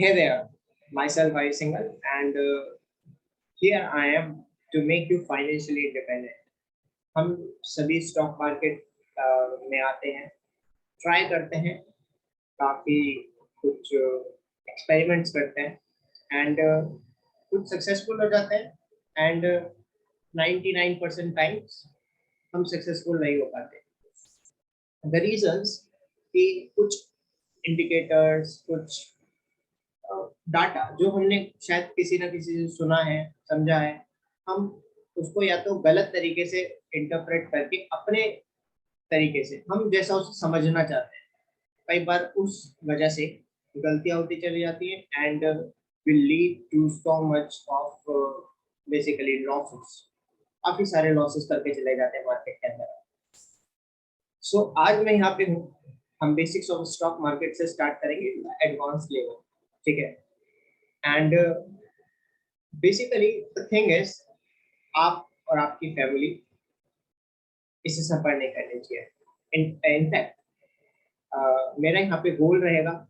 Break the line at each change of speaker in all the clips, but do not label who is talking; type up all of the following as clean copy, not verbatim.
Hey there, myself I Singhal, and here I am to make you financially independent. हम सभी stock market में आते हैं, try करते हैं, काफ़ी कुछ एक्सपेरिमेंट्स करते हैं एंड कुछ सक्सेसफुल हो जाते हैं एंड 99% टाइम्स हम सक्सेसफुल नहीं हो पाते। द रीजंस कि कुछ इंडिकेटर्स, कुछ डाटा जो हमने शायद किसी ना किसी से सुना है, समझा है, हम उसको या तो गलत तरीके से इंटरप्रेट करके अपने तरीके से हम जैसा उसे समझना चाहते हैं, कई बार उस वजह से गलतियां होती चली जाती है and will lead to so much of basically losses. काफी सारे लॉसेस करके चले जाते हैं मार्केट के अंदर। सो आज मैं यहाँ पे हूँ, हम बेसिक्स ऑफ स्टॉक मार्केट से स्टार्ट करेंगे एडवांस लेवल, ठीक है। And basically the thing is, आप और आपकी फैमिली इसे सफर नहीं करनी चाहिए। इनफैक्ट मेरा यहाँ पे गोल रहेगा,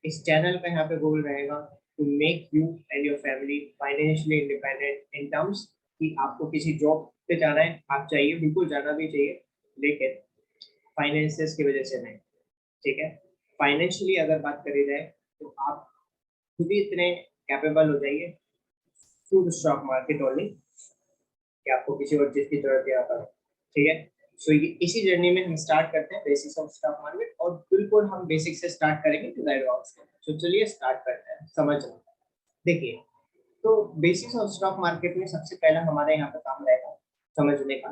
इस चैनल का यहाँ पे गोल रहेगा to make you and your family financially independent in terms कि आपको किसी जॉब पे जाना है, आप चाहिए, बिल्कुल जाना भी चाहिए, लेकिन फाइनेंसिस की वजह से नहीं, ठीक है। फाइनेंशियली अगर बात करी जाए तो आप खुद ही इतने कैपेबल हो जाइए through the stock market only कि आपको किसी और चीज की जरूरत नहीं आता, ठीक है। सो ये इसी जर्नी में हम स्टार्ट करते हैं बेसिक्स ऑफ स्टॉक मार्केट, और बिल्कुल हम बेसिक से स्टार्ट करेंगे टू द एडवांस। तो चलिए स्टार्ट करते हैं समझना। देखिए, तो बेसिक्स ऑफ स्टॉक मार्केट में सबसे पहला हमारे यहाँ पे काम रहेगा समझने का।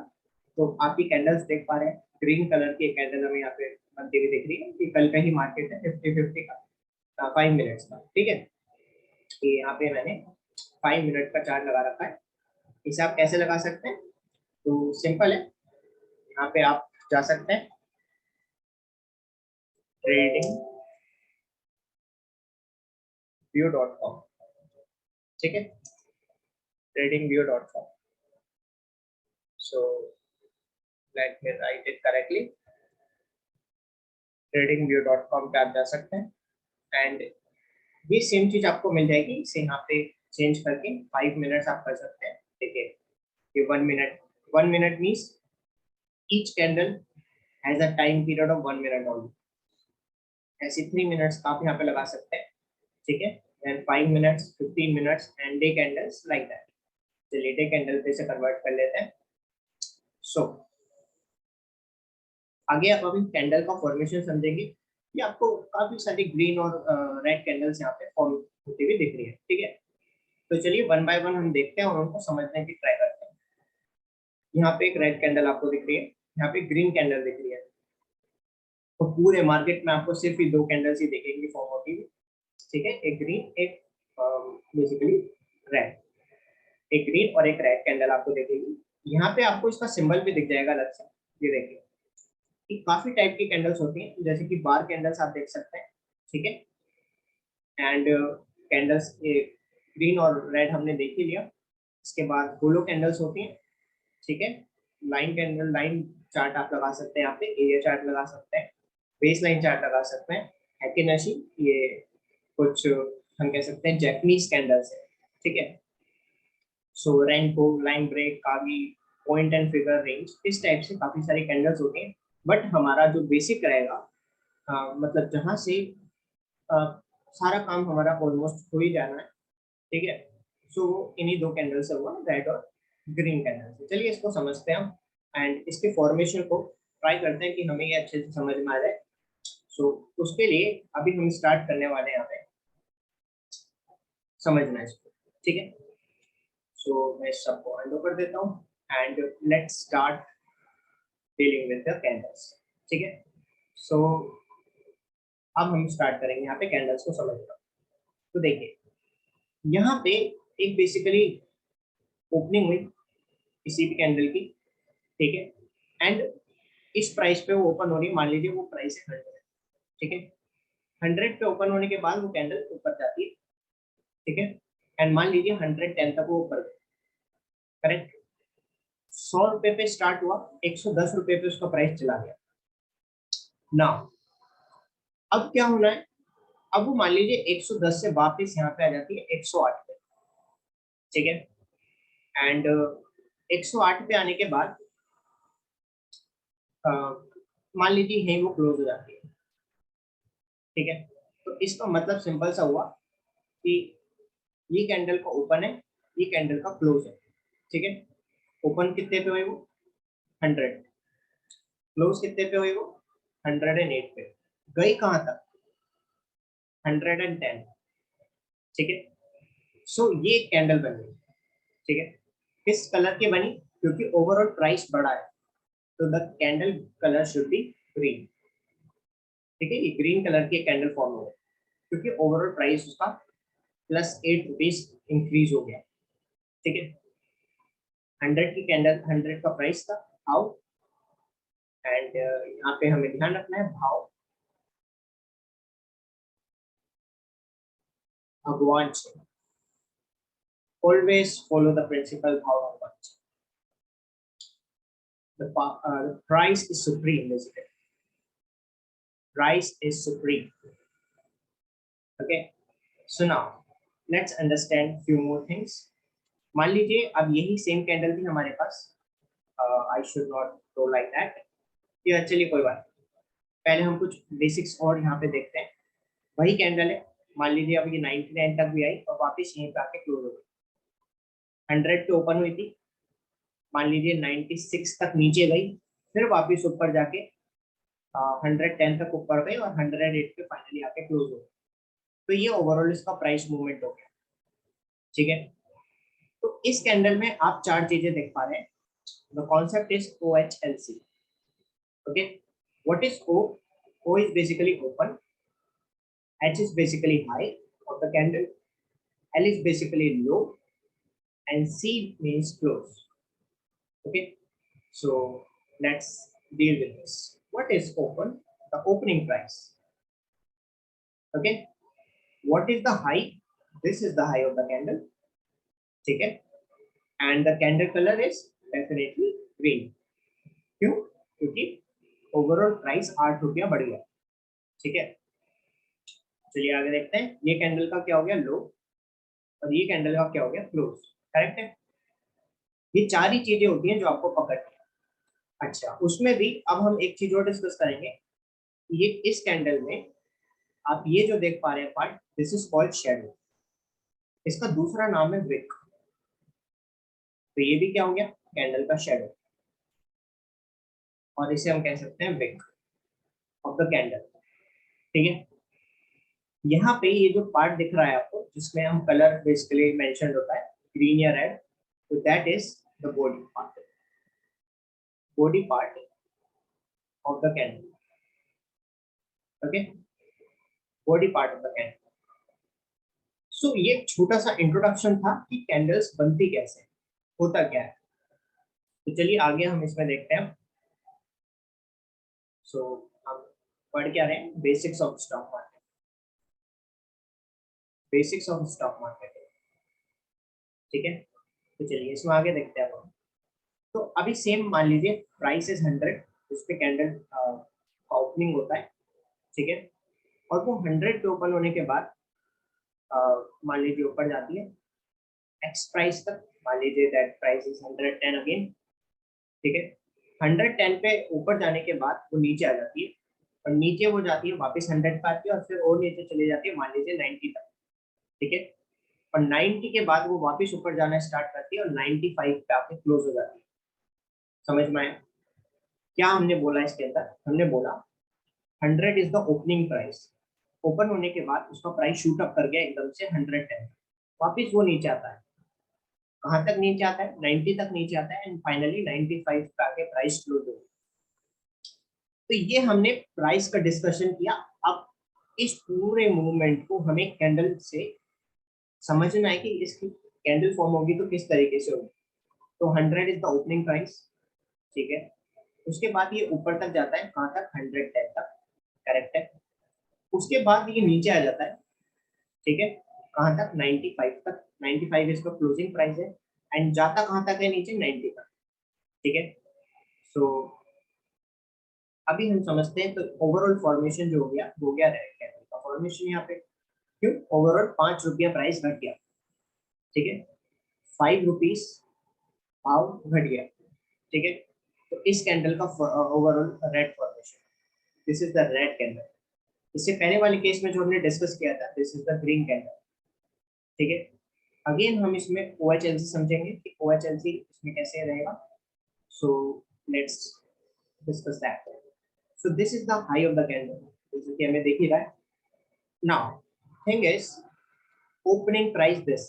तो आप ये कैंडल्स देख पा रहे हैं, ग्रीन कलर की कैंडल हमें यहाँ पे बनती हुई दिख रही है कि कल का ही मार्केट है 50-50 का 5 मिनट्स का, ठीक है। ये यहाँ पे मैंने 5 मिनट का चार्ट लगा रखा है। इसे आप कैसे लगा सकते हैं? तो सिंपल है, यहाँ पे आप जा सकते हैं tradingview.com, ठीक है, tradingview.com। so let me write it correctly, tradingview.com पे आप जा सकते हैं एंड ये सेम चीज आपको मिल जाएगी। इसे यहाँ पे चेंज करके 5 मिनट्स आप कर सकते हैं। देखिए, ये 1 minute means each candle has a time period of 1 minute only. ऐसे 3 मिनट्स आप यहाँ पे लगा सकते हैं, ठीक है। Then 5 minutes, 15 minutes and day candles like that. चलिए डे कैंडल पे से कन्वर्ट कर लेते हैं। सो आगे आप अभी कैंडल का फॉर्मेशन समझेंगे। ये आपको काफी सारी ग्रीन और रेड कैंडल्स यहाँ पे फॉर्म होती हुई दिख रही है, ठीक है। तो चलिए वन बाय वन हम देखते हैं और उनको समझने की ट्राई करते हैं। यहाँ पे एक रेड कैंडल आपको दिख रही है, यहाँ पे ग्रीन कैंडल दिख रही है। तो पूरे मार्केट में आपको सिर्फ ये दो कैंडल्स ही दिखेंगी फॉर्म होती हुई, ठीक है। एक ग्रीन, एक बेसिकली रेड, एक ग्रीन और एक रेड कैंडल आपको दिखेगी। यहाँ पे आपको इसका सिंबल भी दिख जाएगा अलग से। ये देखिए कि काफी टाइप की कैंडल्स होती हैं, जैसे कि बार कैंडल्स आप देख सकते हैं, ठीक है। एंड कैंडल्स ग्रीन और रेड हमने देख ही लिया। इसके बाद होलो कैंडल्स होती हैं, ठीक है। लाइन कैंडल, लाइन चार्ट आप लगा सकते हैं, यहाँ पे एरिया चार्ट लगा सकते हैं, बेस लाइन चार्ट लगा सकते हैं। हैकिनशी, ये कुछ हम कह सकते हैं जैपनीज कैंडल्स है, ठीक है। सो रेनबो, लाइन ब्रेक, कागी, पॉइंट एंड फिगर रेंज, इस टाइप से काफी सारी कैंडल्स होती हैं। बट हमारा जो बेसिक रहेगा, मतलब जहाँ से सारा काम हमारा ऑलमोस्ट हो ही जाना है, ठीक है। सो इन्हीं दो कैंडल से हुआ, रेड और ग्रीन कैंडल से। चलिए इसको समझते हैं हम एंड इसके फॉर्मेशन को ट्राई करते हैं कि हमें ये अच्छे से समझ में आ जाए। सो उसके लिए अभी हम स्टार्ट करने वाले हैं यहाँ पे समझना इसको, ठीक है। सो मैं सबको अंडो कर देता हूँ and let's start dealing with the candles, ठीक है। सो अब हम स्टार्ट करेंगे यहाँ पे कैंडल्स को समझना। तो देखिए, यहाँ पे एक बेसिकली ओपनिंग हुई किसी भी कैंडल की, ठीक है। एंड इस प्राइस पे वो ओपन हो रही है, मान लीजिए वो प्राइस है 100, ठीक है। 100 पे ओपन होने के बाद वो कैंडल ऊपर जाती है, ठीक है। एंड मान लीजिए 110 तक वो ऊपर गई, करेक्ट। 100 रुपए पे स्टार्ट हुआ, 110 रुपए पे उसका प्राइस चला गया। नाउ अब क्या होना है, अब वो मान लीजिए 110 से वापस यहाँ पे आ जाती है 108 पे, ठीक है। एंड 108 पे आने के बाद मान लीजिए यहीं वो क्लोज हो जाती है, ठीक है। तो इसका मतलब सिंपल सा हुआ कि ये कैंडल का ओपन है, ये कैंडल का क्लोज है, ठीक है। ओपन कितने पे हुई वो 100, क्लोज कितने पे हुई वो 108 पे, गई कहाँ तक 110, ठीक है। सो ये कैंडल बन गई, ठीक है। किस कलर की बनी, क्योंकि ओवरऑल प्राइस बढ़ा है, तो the candle colour should be green, ठीक है। ये ग्रीन कलर की कैंडल फॉर्म हो गई क्योंकि ओवरऑल प्राइस उसका +8 रुपीज इंक्रीज हो गया, ठीक है। 100 की कैंडल 100 का प्राइस था, हाउ, एंड यहाँ पे हमें ध्यान रखना है भाव भगवान से, ऑलवेज फॉलो द प्रिंसिपल भाव भगवान से, the price is supreme, basically price is supreme, okay. So now let's understand few more things. मान लीजिए अब यही सेम कैंडल थी हमारे पास, I should not go like that, ये चलिए कोई बात नहीं। पहले हम कुछ बेसिक्स और यहाँ पे देखते हैं। वही कैंडल है, मान लीजिए अब ये 99 तक भी आई और वापस यहीं पे आके क्लोज हो गई। 100 पे ओपन हुई थी, मान लीजिए 96 तक नीचे गई, फिर वापस ऊपर जाके 110 तक ऊपर गई और 108 पे फाइनली आके क्लोज हो गई। तो ये ओवरऑल इसका प्राइस मूवमेंट हो गया, ठीक है। तो इस कैंडल में आप चार चीजें देख पा रहे हैं। The concept is OHLC, okay. What is O? O is basically open, H is basically high of the candle, L is basically low, and C means close, okay. So let's deal with this. What is open? The opening price, okay. What is the high? This is the high of the candle, okay. And the candle color is definitely green. क्यों? क्योंकि overall price 8 रुपया बढ़ गया, ठीक है। चलिए आगे देखते हैं। ये कैंडल का क्या हो गया लो, और ये कैंडल का क्या हो गया क्लोज, करेक्ट है। ये चार ही चीजें होती हैं जो आपको पकड़नी है। अच्छा, उसमें भी अब हम एक चीज और डिस्कस करेंगे। ये इस कैंडल में आप ये जो देख पा रहे हैं part, this is called shadow, इसका दूसरा नाम है विक। तो ये भी क्या हो गया कैंडल का शैडो, और इसे हम कह सकते हैं विक ऑफ द कैंडल, ठीक है। यहाँ पे ये जो पार्ट दिख रहा है आपको, जिसमें हम कलर बेसिकली मेंशन होता है ग्रीन या रेड, तो that is the body part of the candle, okay, body part of the candle. So ये छोटा सा इंट्रोडक्शन था कि कैंडल्स बनती कैसे, होता क्या है। तो चलिए आगे हम इसमें देखते हैं। सो हम पढ़ क्या रहे हैं, basics of stock market, basics of stock market, ठीक है। तो चलिए इसमें आगे देखते हैं हम। तो अभी सेम मान लीजिए प्राइस इज 100, उस पे कैंडल का ओपनिंग होता है, ठीक है। और वो 100 पे ओपन होने के बाद मान लीजिए ऊपर जाती है एक्स प्राइस तक, मान लीजिए दैट प्राइस इज 110 अगेन, ठीक है। 110 पे ऊपर जाने के बाद वो नीचे आ जाती है, और नीचे वो जाती है वापस 100 पे आती है, और फिर और नीचे चली जाती है मान लीजिए 90 तक, ठीक है। और 90 के बाद वो वापस ऊपर जाना स्टार्ट करती है और 95 पे आके क्लोज हो जाती है। समझ में आया क्या हमने बोला इसके अंदर? हमने बोला 100 is the opening price, open होने के बाद उसका प्राइस शूट अप कर गया एकदम से 110, वापस वो नीचे आता है, कहाँ तक नीचे आता है 90 तक नीचे आता है, एंड फाइनली 95 पे आके प्राइस क्लोज हो। तो ये हमने प्राइस का डिस्कशन किया। अब इस पूरे मूवमेंट को हमें कैंडल से समझना है कि इसकी कैंडल फॉर्म होगी तो किस तरीके से होगी। तो 100 इज द ओपनिंग प्राइस, ठीक है। उसके बाद ये ऊपर तक जाता है, कहाँ तक 110 तक, करेक्ट है। उसके बाद ये नीचे आ जाता है, ठीक है, कहाँ तक 95 तक, 95 इसका क्लोजिंग प्राइस है, एंड जाता कहाँ तक है नीचे 90 तक, ठीक है। सो अभी हम समझते हैं। तो ओवरऑल फॉर्मेशन जो हो गया रेड कैंडल का, फॉर फॉर्मेशन यहाँ पे, क्यों? ओवरऑल 5 रुपया प्राइस घट गया, ठीक है, 5 रुपीज भाव घट गया, ठीक है। तो इस कैंडल का overall red formation, this is the red candle. इससे पहले वाले केस में जो हमने डिस्कस किया था, this is the green candle, ठीक है। अगेन हम इसमें OHLC समझेंगे कि OHLC इसमें कैसे रहेगा। So let's discuss that. So this is the high of the candle, जैसे कि हमें देख ही रहा है। Now thing is opening price this,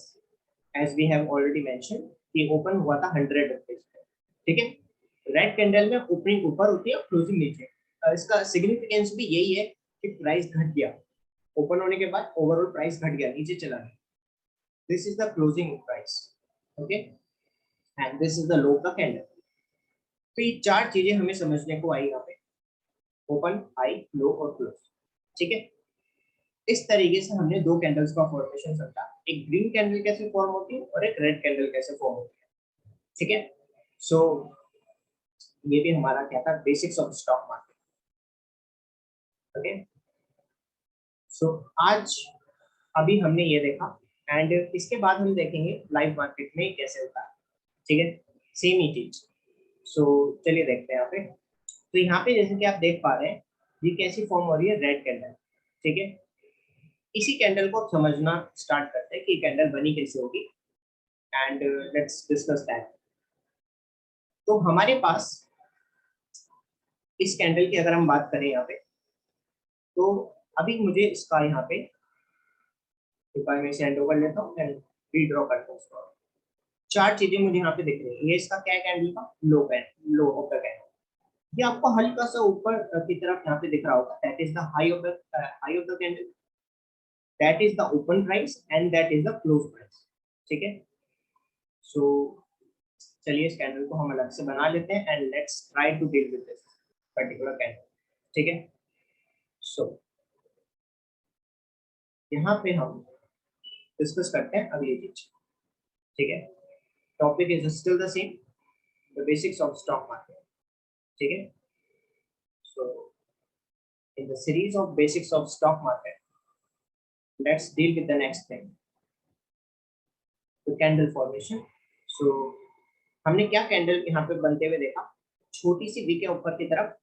as we have already mention कि ओपन हुआ था 100 रुपीज पे, ठीक है। रेड कैंडल में ओपनिंग ऊपर होती है और क्लोजिंग नीचे। इसका सिग्निफिकेंस भी यही है कि प्राइस घट गया, ओपन होने के बाद ओवरऑल प्राइस घट गया, नीचे चला गया। This is the closing price, okay, and this is the low of the candle. तो ये 4 चीजें हमें समझने को आई यहाँ पे, ओपन, हाई, लो और क्लोज, ठीक है। इस तरीके से हमने 2 कैंडल्स का फॉर्मेशन समझा, एक ग्रीन कैंडल कैसे फॉर्म होती है और एक रेड कैंडल कैसे फॉर्म होती है, ठीक है। सो ये भी हमारा क्या था, basics of stock market, okay. So आज अभी हमने ये देखा, एंड इसके बाद हम देखेंगे लाइव मार्केट में कैसे होता है, ठीक है, सेम ही चीज। सो चलिए देखते हैं यहाँ पे। तो यहाँ पे जैसे कि आप देख पा रहे हैं, ये कैसी फॉर्म हो रही है, रेड कैंडल, ठीक है। इसी कैंडल को समझना स्टार्ट करते हैं कि कैंडल बनी कैसे होगी, एंड लेट्स डिस्कस दैट। तो हमारे पास इस कैंडल की अगर हम बात करें यहाँ पे, तो अभी मुझे इसका यहाँ पे एक बार मैं इसे हैंड ओवर लेता हूँ एंड रीड्रॉ करता हूँ उसको। 4 चीजें मुझे यहाँ पे दिख रही है। ये इसका क्या कैंडल का लो ऑफ द कैंडल, ये आपको हल्का सा ऊपर की तरफ यहाँ पे दिख रहा होगा, that is the high of the candle, that is the open price and that is the close price, ठीक है। सो चलिए इस कैंडल को हम अलग से बना लेते हैं and let's try to deal with this particular candle, ठीक है। सो यहाँ पे हम डिस्कस करते हैं अगली चीज, ठीक है। Topic is still the same, the basics of stock market, ठीक है। So in the series of basics of stock market, let's deal with the next thing, the candle formation. So हमने क्या कैंडल यहाँ पे बनते हुए देखा, छोटी सी वी के ऊपर की तरफ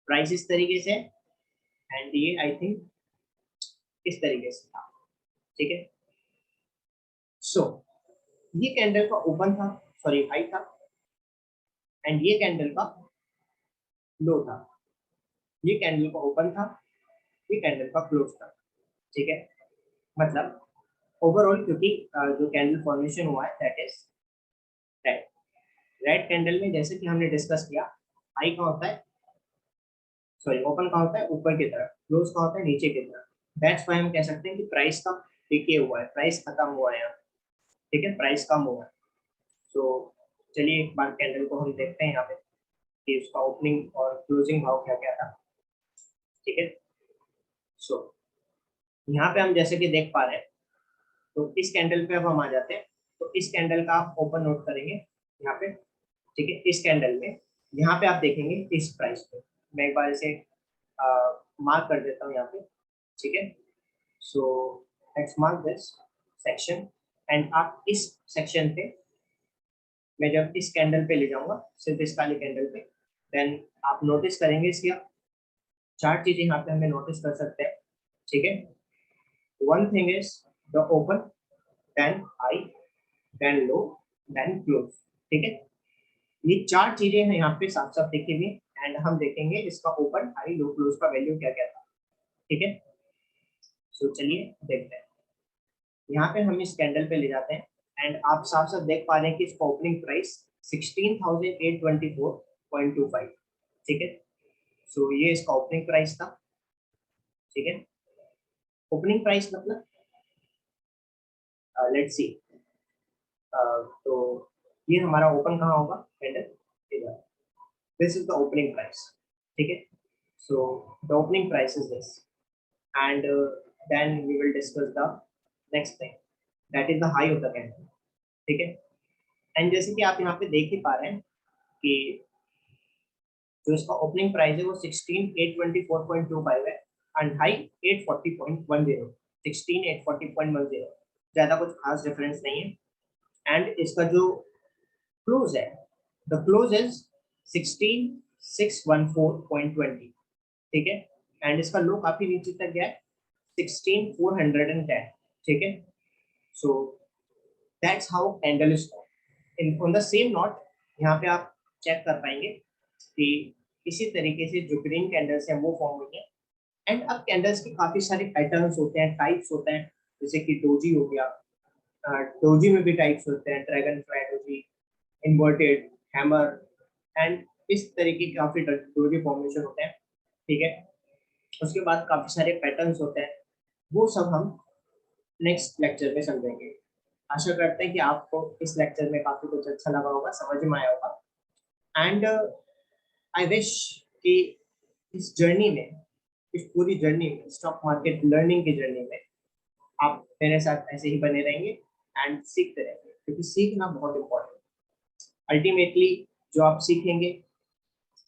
प्राइस इस तरीके से, एंड ये आई थिंक इस तरीके से था, ठीक है। सो ये कैंडल का ओपन था, सॉरी हाई था, एंड ये कैंडल का लो था। ये कैंडल का ओपन था, ये कैंडल का क्लोज था, ठीक है। मतलब ओवरऑल क्योंकि जो कैंडल फॉर्मेशन हुआ है that is red. Red candle में जैसे कि हमने डिस्कस किया, हाई का होता है, सॉरी ओपन का होता है ऊपर की तरफ, क्लोज का होता है नीचे की तरफ। दैट्स व्हाई हम कह सकते हैं कि प्राइस का डिके हुआ है, प्राइस खत्म हुआ है यहाँ, ठीक है, प्राइस कम हुआ है। तो चलिए एक बार कैंडल को हम देखते हैं यहाँ पे कि उसका ओपनिंग और क्लोजिंग भाव क्या क्या था, ठीक है। सो यहाँ पे हम जैसे कि देख पा रहे हैं, तो इस कैंडल पे अब हम आ जाते हैं। तो इस कैंडल का आप ओपन नोट करेंगे यहाँ पे, ठीक है। इस कैंडल में यहाँ पे आप देखेंगे इस प्राइस पे, मैं एक बार इसे मार्क कर देता हूँ यहाँ पे, ठीक है। So let's mark this section, and आप इस सेक्शन पे, मैं जब इस कैंडल पे ले जाऊंगा, सिर्फ इस काली कैंडल पे, देन आप नोटिस करेंगे इसकी 4 चीजें यहाँ पे हमें नोटिस कर सकते हैं, ठीक है। One thing is the open, then high, then low, then close, ठीक है। ये 4 चीजें हैं यहाँ पे साफ साफ दिखेंगी, एंड हम देखेंगे इसका ओपन, हाई, लो, क्लोज का वैल्यू क्या क्या था, ठीक है। सो चलिए देखते हैं। यहाँ पे हम इस कैंडल पे ले जाते हैं, एंड आप साफ साफ देख पा रहे हैं कि इसका ओपनिंग प्राइस 16,824.25, ठीक है। सो ये इसका ओपनिंग प्राइस था, ठीक है। ओपनिंग प्राइस मतलब लेट्स सी, तो ये हमारा ओपन कहाँ होगा, कैंडल इधर, this is the opening price, ठीक है। So the opening price is this, and then we will discuss the next thing, that is the high of the candle, ठीक है। एंड जैसे कि आप यहाँ पे देख ही पा रहे हैं कि जो इसका ओपनिंग प्राइस है वो 16,824.25 है, एंड हाई 840.10, 16 840.10, ज़्यादा कुछ खास डिफरेंस नहीं है। एंड इसका जो क्लोज है, द क्लोज इज 16614.20, ठीक है। एंड इसका लो काफी नीचे तक गया है, 16410, ठीक है। So that's how candle is in on the same note. यहाँ पे आप चेक कर पाएंगे कि इसी तरीके से जो ग्रीन कैंडल्स हैं वो फॉर्म हुई है। एंड अब कैंडल्स के काफी सारे पैटर्न्स होते हैं, टाइप्स होते हैं, जैसे कि डोजी हो गया, डोजी में भी टाइप्स होते हैं, dragon fly doji, inverted, hammer, and इस तरीके के काफी डोजी फॉर्मेशन होते हैं, ठीक है। उसके बाद काफी सारे पैटर्न्स होते हैं, वो सब हम नेक्स्ट लेक्चर में समझेंगे। आशा करते हैं कि आपको इस लेक्चर में काफी कुछ अच्छा लगा होगा, समझ में आया होगा। एंड आई विश कि इस जर्नी में, इस पूरी जर्नी में, स्टॉक मार्केट लर्निंग की जर्नी में आप मेरे साथ ऐसे ही बने रहेंगे एंड सीखते रहेंगे, क्योंकि सीखना बहुत इम्पोर्टेंट है। अल्टीमेटली जो आप सीखेंगे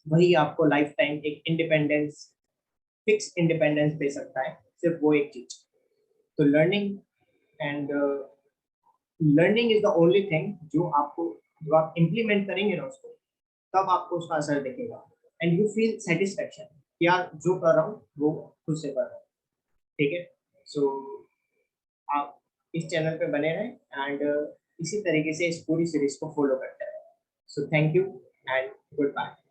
वही आपको लाइफ टाइम एक इंडिपेंडेंस, फिक्स इंडिपेंडेंस दे सकता है, सिर्फ वो एक चीज। तो learning and learning is the only thing जो आपको, जो आप इम्प्लीमेंट करेंगे ना उसको, तब आपको उसका असर दिखेगा एंड यू फील सेटिस्फेक्शन, यार जो कर रहा हूँ वो खुद से कर रहा हूँ, ठीक है। सो आप इस चैनल पे बने रहें एंड इसी तरीके से इस पूरी सीरीज को फॉलो करते रहें। So thank you and good bye.